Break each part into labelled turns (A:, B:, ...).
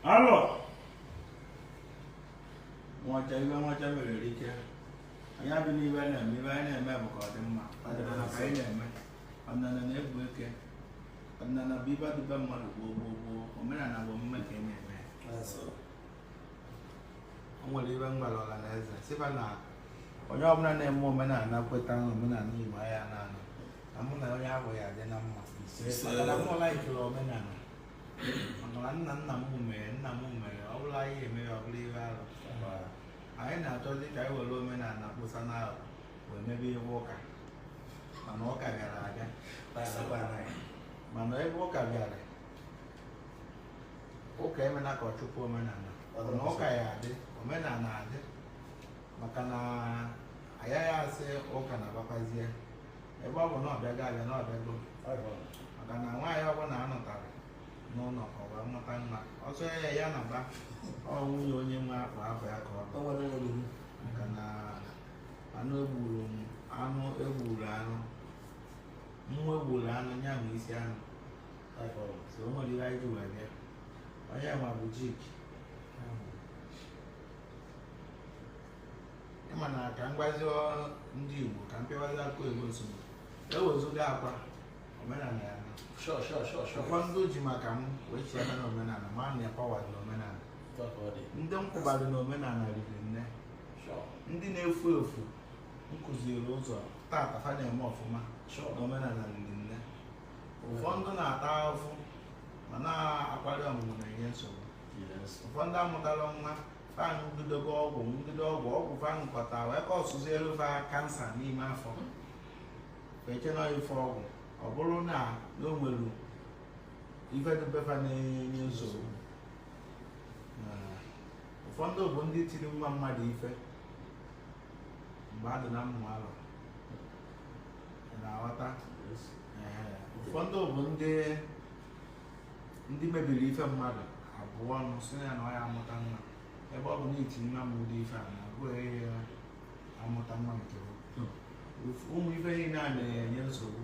A: Alô? Wacha mere ike. Anya bi n'ibe na-eme bụ ka ọ dị mma. Ọdịnala ka anyị na-eme. Ọdịnala na-ebu eke. Ọdịnala bụ ibe dịbe mmadụ gboo. Omenala bụ omume ka ị na-eme. O nwere ibe mgbala ọla na eze. Sịba na onye ọbụla na-eme omenala kweta omenala Igbo ya na-anọ. Na mụ na onye ahụ ya dị na mma. Maka na mụ ọla ikiri omenala. Maka na nna m mere ọ bụla anyị eme ya ọ bụla ihe arụ. Anyị na-achọzi ka anyị were omenala kpụsa na wee mebe ihe ụka mana ụka bịara abịa mana ebe ụka bịara ụka emena ka ọ chụpụ omenala na ụka ya adị omenala adị maka na agaghị asị ụka na-agbakwazie ebe ọ bụ na ọbịago abịa na ọbịago maka na nwaanyị ọbụla anụtara n'ụlọ ka ọ wee mụta nwa ọsọ ya na ba nwunye onye nwe afọ ya ka ọ maka na anụ egburu mmụọ egburu anụ nya nwe isi anụ so o nwere ihe anyị ji wee bịa onye nwa bụ jik ịma na ka mgbazi ndị Igbo ka mpịawazi akụ ego nsogbu ewezuga akwa omenala ya ụfọdụ ji maka m wee chi aka na omenala ma na pawa dị n'omenala ndị nkwụbadị n'omenala riri nne ndị na-efu efu nkụziri ụzọ tata fa na-eme ọfụma n'omenala riri nne ụfọdụ na-ata ahụhụ ma na-akwado ọmụmụ na-enye nsogbu ụfọdụ amụtala nwa fan ngidego ọgwụ fan nkọta wee ka ọsụziere fa kansa n'ime afọ eche na ife ọgwụ ọ bụrụ na o nwere ife dịbefa na-enye nsogbu ụfọdụ bụ ndị tiri nwa mmadụ ife mgbe a dị na mmụ alọ na-aghọta ụfọdụ bụ ndị mebiri ife mmadụ abụọ ọnụ si ya na ọ ya amụta nwa ebe ọ bụ na iti nwa m ụdị ife a na abụghị ya amụta nwa nke ụmụ ife niile a na-enye nsogbu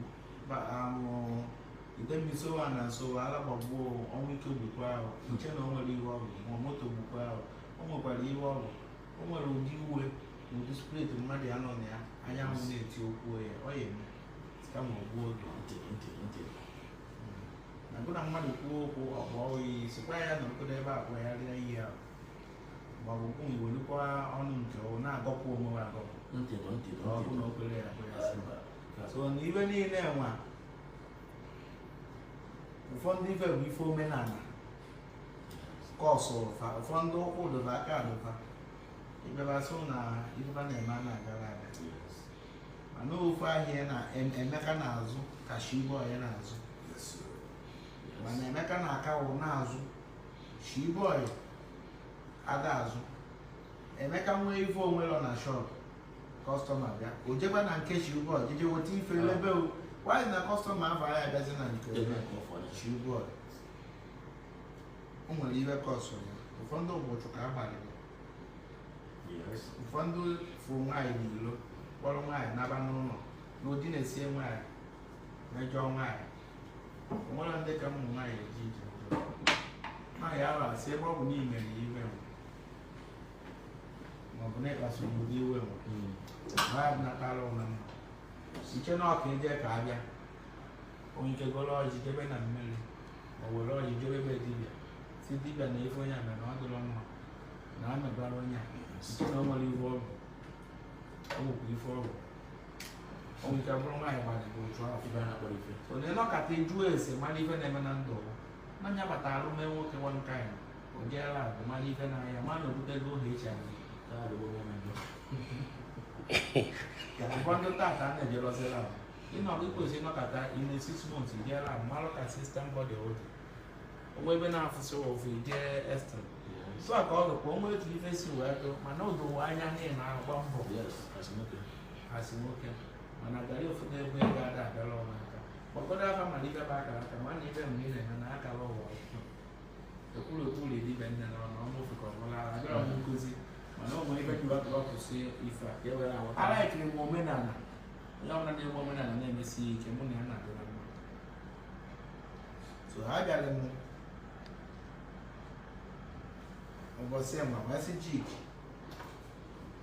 A: idemisowa na nsowa alagbagbuo ọnwụ ike gbukwa ahụ nche na o nwere ihe ọgwụ ma moto gbukwa ahụ o nwekwara ihe ọgwụ o nwere ụdị uwe ụdị spirit mmadụ ya nọ na ya anyanwụ na-eti okwu ya ọ ya eme kama ọ gbuo oge na bụ na mmadụ kwuo okwu ọkpọ oyi sikwa ya na obodo ebe akwa ya rịa ihe ahụ maọbụ ụmụ welukwa ọnụ nke ọ na-agọpụ onwe ya agọpụ ọbụ na okwere ya bụ ya so na ibe niile nwa ụfọdụ ife bụ ife omenala kọsụ ụfa ụfọdụ ụkwụ dụba aka adụba ibebasị na ifefa na-eme a na-agara aga mana ofu ahịa na Emeka na-azụ ka shibọị ya na-azụ mana Emeka na-akawụ na-azụ shibọị ada azụ Emeka nwee ife onwere na shop kọstọma bịa o jekwa na nke shibọị jeje weta ife lebe why na kọstọma afọ ya abịazi na nke shibọị o nwere ibe kọsụ ya ụfọdụ ụbọchị ka agbalịrị ụfọdụ fụ nwaanyị n'ilo kpọrọ nwaanyị naba n'ụlọ n'ụdị na-esie nwaanyị mejọ nwaanyị onwere ndị ka ụmụ nwaanyị eji ije nwaanyị ahụ asị ebe ọ bụ na imere iwe maọbụ na ịkpasu obodo iwe nwaanyị bụ natara ụlọ mma iche na ọka eje ka abịa onye ike goro ọjị jebe na mmiri ma were ọjị jebe ebe dibịa si dibịa na ife onye mere na ọ dịrọ mma na amebara onye a iche na o nwere ife ọgwụ o nwekwa ife ọgwụ onye ike bụrụ nwaanyị gbalịbụ otu afọ onye nọkata jụọ ese mara ife na-eme na ndụ mmanya bata arụme nwoke nwa nka ya o jeela bụ mara ife na ya ma na obutego ohe HIV ụfọdụ tata na-ejelọzila ịnọgụ kwesịrị ịnọkata ime 6 months jeela mmalụ ka sistem bọdị oge onwe ebe na-afụsị ofu jee estre so ka ọ dụkwa onwe etu ife si wee dụ mana odowe anya niile na-agba mbọ asị nwoke mana gari ụfọdụ ebe ego ada abịala ọma aka gbakọdo aka mana ibe bụ akara aka mana ibe mgbe ị na-eme na akara ụwa ekwuru otu ụlọ edibe nne na ọnụ ọmụ ofe ka ọ bụla abịara m nkụzi mana ụmụ ibe ji ọtụsị ife a alaikiri m omenala
B: Young and young woman and then see Kemuni and
A: so I got them over same message.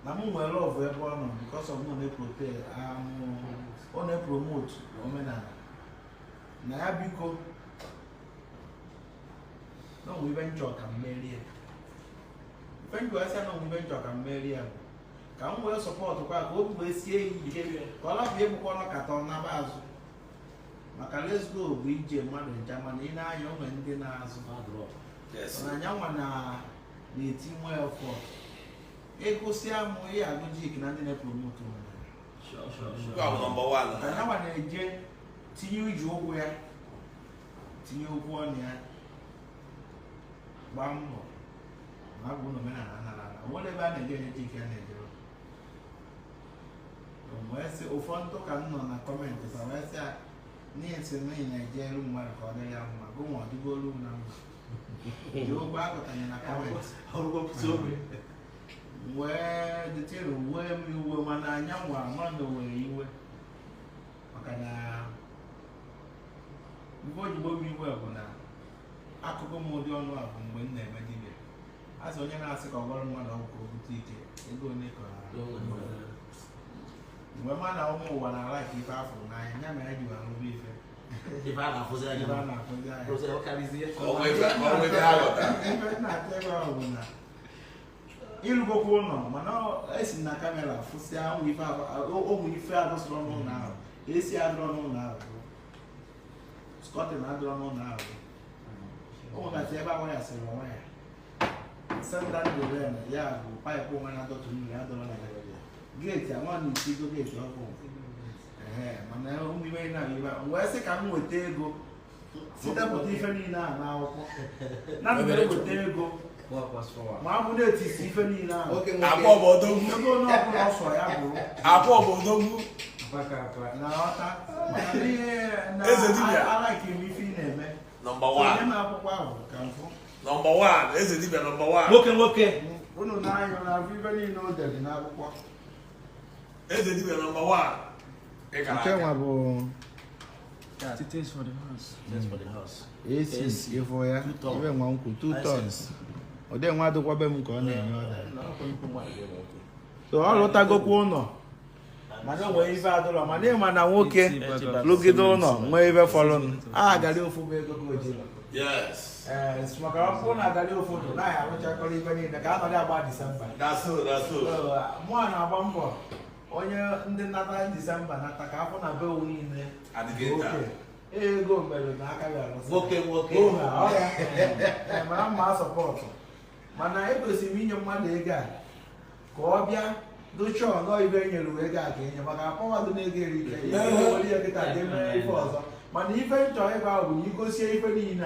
A: I'm well off everyone because of no prepare. On a promote woman. Now because no we venture can marry. When you ask no we venture can marry. Can we support we see call up here Katon let's go bridge man in Germany na young and dinner as yes and young one the team well for Echo Siam we are good jig and then promote
C: sure number one
A: and now one again to you where to you one ya Bambo I wouldn't know whatever I get it can do. Where's the Ofonto can on a comment if I say near to me in a jail room where I am going to go room now. You go back and a comment. I'll go so where the tail where you were when I young one, wonder where you were. Before you will be well now. I could go more down when they were there. As only ask a one uncle to take it. Go Nicola. When man almost one I like if I for 9, never had you a movie. If I have for that, you go on, Mano, as in the camera, for sound we have only fathers run now. AC I don't know now. Scotland I don't know now. Oh, that's ever where I say, send that to them, yeah, pipe woman I got to me, I don't know. Great, I want to go get your home. Man, I only way now. Where's the come with Tego? Sit up with Tiffany now. Not very with Tego. What was for? Mamma, it's Tiffany now. Okay, I go not for I like him if he never. Number one. Number one. Is it number one? Okay. No, I've even know that in our work. Is it number one?
B: It is for the house.
D: Just for the house.
A: Yes, if we are 2 tons. Or then what do we so all what I go no. Madam, where is that? My name and I'm okay. Look it on, wherever fallen. Ah, Galio Fugo. Yes. Smoke up on a Galio photo. Now, which I call even in the Canada about December. That's so. One a bumper. On your in the Natal December, Nataka on a bill in there. Hey, go, Naka. Okay. My support. Man, I ever see me your money again. Cobia, do show no even you again. But I probably make it. Man, even to ever when you go see even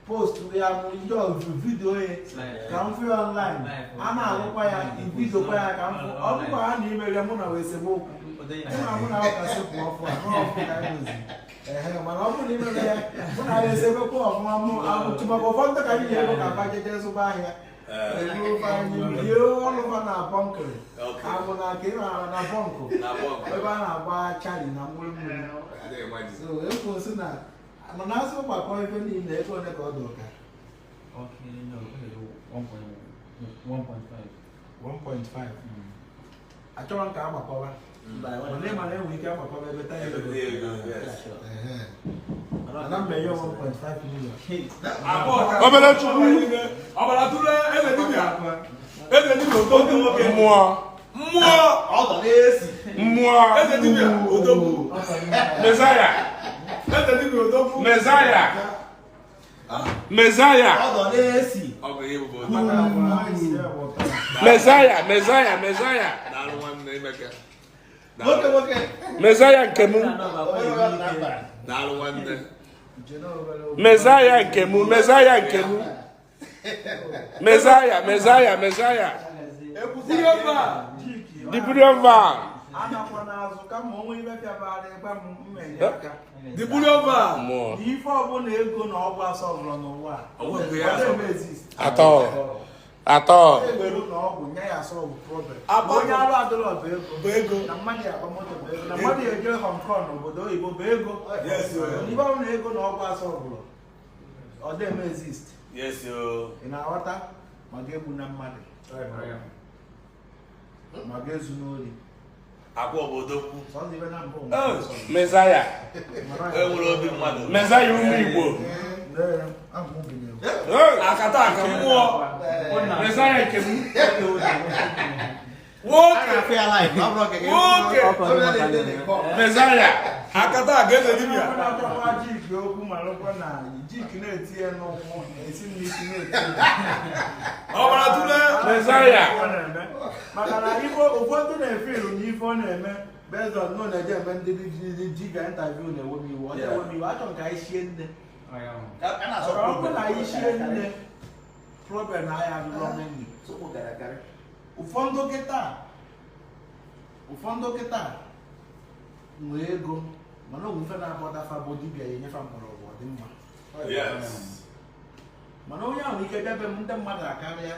A: post we are your video come for online. Ana require in video where come for all my email Mona we say book. I'm not support for man open email there. I say book of mama to my phone to carry you can package so by here. You find you all over na bunker. Okay. I'm gonna get na bunker. Na bunker. We ba Charlie na mo. So if was na I'm not so about even in the echo. Okay,
B: no, 1.5.
A: 1.5. I don't come up over. But name we come up over every time. And I'm paying 1.5 million.
D: Messiah. Messiah Kemu. Messiah.
A: The Bulova. If I want to go no over so no at all.
D: Atọ.
A: Ego na ọgwụ nye ya solve problem. Onye arụ adịrọ bụ ego. Na mmadụ akpa moto bụ ego. Na mmadụ eje Hong Kong obodo oyibo bụ ego. Ibe ọrụ na ego na ọgwụ asọlvụrụ. Ọ dị exist.
C: Yes, yo.
A: Ị na-aghọta ma ga-egbu na mmadụ. Ma ga-ezu n'ori.
C: Akwa obodo kwu.
A: Sọọsọ ibe na mbụ.
D: Mesaya.
C: Enwere obi mmadụ.
D: Mesaya ụmụ Igbo.
C: Akata aka mmụọ.
D: Mesaya nke m.
C: Nwoke.
D: Mesaya.
C: Akata aka eze dibịa.
A: Jiki okwu ma lụkwa na jiki na-etinye n'ụkwụ esi n'isi na-etinye.
C: Ọbara tụle.
D: Mesaya.
A: Maka na ụfọdụ na-efiru na ife ọ na-eme based on no na-eje eme ndị ji ga interview na-ewe m iwu. Ọ na-ewe m iwu achọ ka anyị shie nne. Ọ bụ na anyị shie nne problem na anyị adịrọ menyi. Ụfọdụ kịta nwee ego mana ogwu mfe na-akpọdafa bụ dibịa ya enyefa mkpọrọgwụ ọ dị mma. Mana onye ahụ ike bịabe m ndị mmadụ akarịa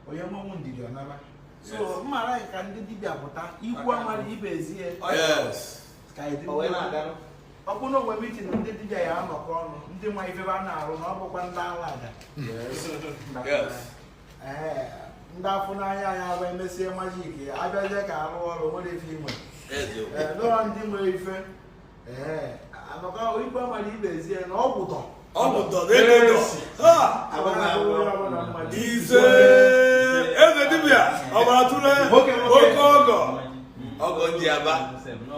A: onye nwenwu ndidi ọnara. So mmara ka ndị dibịa pụta ikwu amara ibe ezie ka ịdị ọ bụ na onwe mitin ndị dibịa ya anọkọ ọnụ ndị nwa ife a na-arụ na ọ bụkwa ndị ala ada ndị afọ n'anya ya wee mesie majik abịazie ka arụ ọrụ nwere ife inwe nọọ ndị nwere ife anọkọ ikwu amara ibe ezie na ọgwụtọ
C: ise eze dibịa ọbara tụle oke ọgọ ndị aba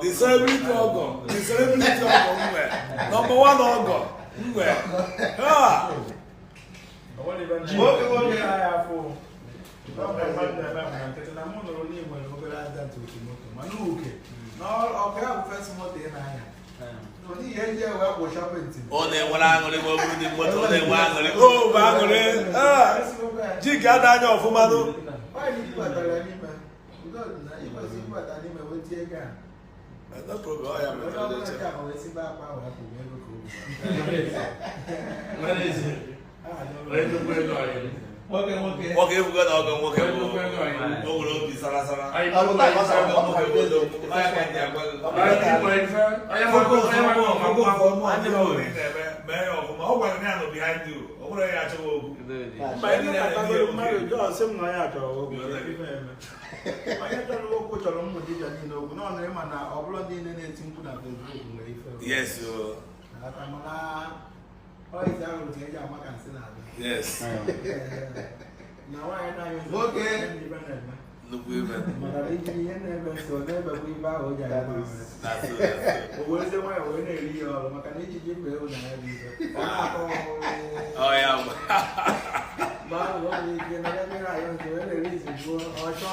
C: the celebrity ọgọ mwe number 1 ọgọ mwe
A: nwoke ya afọ na mụ nụrụ n'igwe na obere aja otu moto mana uke na ọkụ ya bụ fes moto ị na-anya n'ihe ndị ewe bụ shọpịntị
C: ọ na-enwere aṅụrị ma ọ bụrụ ndị moto ọ na-enwe aṅụrị bụ aṅụrị ji ka ada anya ọfụma nụ
A: nwaanyị ibatara n'ime udo na ikwesị ịbata n'ime wetie ego a wee sibe akpa ahụ apụ ego ka
C: nwoke ebugo na ọgọ nwoke o nwere obi sarasara ọ gwara ya nọ behind you ọ bụrụ ya achọghị okwu
A: onye chọrọ okwu chọrọ mmụ dibịa niile okwu n'ọnụ ịma na ọ bụrụ niile na-eti mkpu na Facebook nwere ife ọyịzi ahụ ka eji amaka nsị na-abịa na nwaanyị na-anyị nwoke
C: nnukwu ebe
A: mana iji ihe na-ebe nso na-ebekwa ibe ahụ o ji anya o werezie nwaanyị wee na-eri ya ọrụ maka na ijiji mba ewu na ya bụ ife ọ na-akọ ma ahụ ọ nwere ike na ya mere anyị nke wee na-eri izi gbuo ọchọ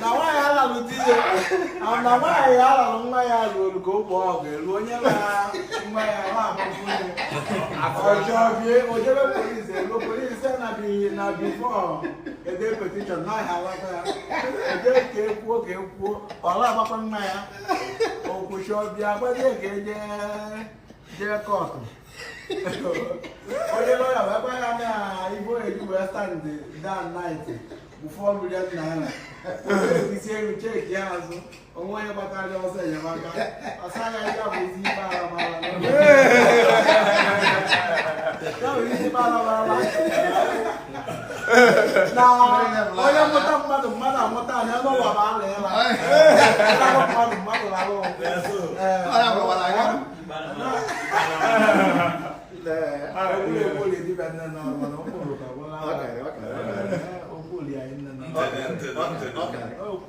A: na nwaanyị alalụ di ya na nwaanyị alalụ nwa ya ruolu ka ụgbọ ọgụ elu onye na nwa ya ọjọọ bie ojebe polisi elu polisi na bifọ ede petishọn n'ahịa alata ya eje ka ekwuo ọla agbakwa nwa ya okwuchọ bịa gbazie ka jee kọtụ onye lọya wee gwa ya na igbo eji wee stand down night before million naira isi elu cheki ya azụ onwe onye gbakarị ọsọ enyemaka ọsọ ya ya bụ isi ibe aramara na onye mmụta mmadụ amụta anya n'ụwa bụ ala ịla mmadụ lalụ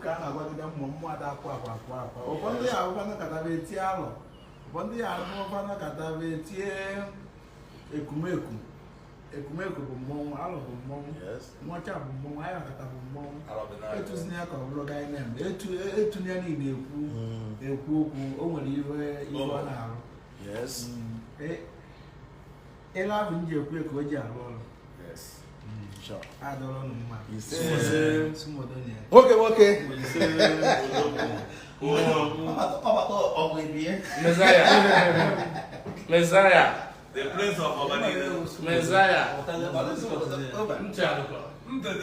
A: ka a na-agwagide mmụọ ada akwa ụfọdụ ya ahụkwana kataba etie alọ ụfọdụ ya ahụkwana kataba etie ekumeku bụ mmọnwụ alọ bụ mmọnwụ mmọcha bụ mmọnwụ anya kata bụ mmọnwụ etuzina ya ka ọ bụrụ gaa na-eme etunye niile ekwu okwu o nwere ihe ọ na-arụ ele ahụ m ji ekwu ka o ji arụ ọrụ
C: Sure.
A: Adoro no mma. Sumodo ni.
C: Okay.
D: Messiah.
C: The prince of Obadiah.
D: Messiah.
C: Ntede.